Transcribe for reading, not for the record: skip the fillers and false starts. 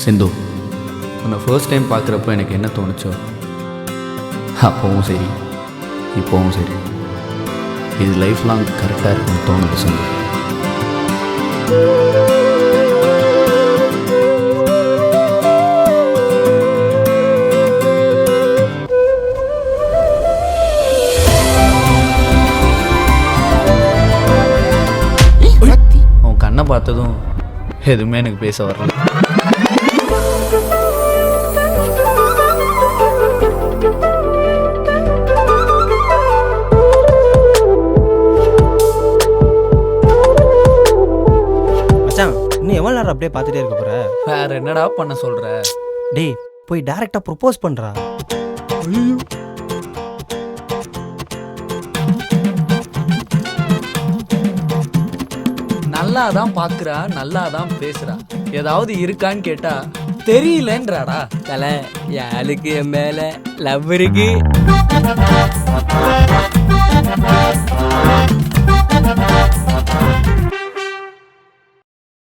சிந்து, உன்னை first time பார்க்குறப்ப எனக்கு என்ன தோணுச்சோ அப்போவும் சரி இப்போவும் சரி, இது லைஃப் லாங் கரெக்டாக இருக்குன்னு தோணுது சிந்து. உன் கண்ணை பார்த்ததும் எதுவுமே எனக்கு பேச வரல. இன்னும் எவ்வளோ நேரம் அப்படியே பார்த்துட்டே இருக்க போற? வேற என்னடா பண்ண சொல்ற? டேய் போய் டைரக்டா ப்ரொபோஸ் பண்றா. நல்லா தான் பார்க்குறா, நல்லா தான் பேசுறா, ஏதாவது இருக்கான்னு கேட்டா தெரியலன்றாடா. தல, யாருக்கு என் மேல லவ் இருக்கு.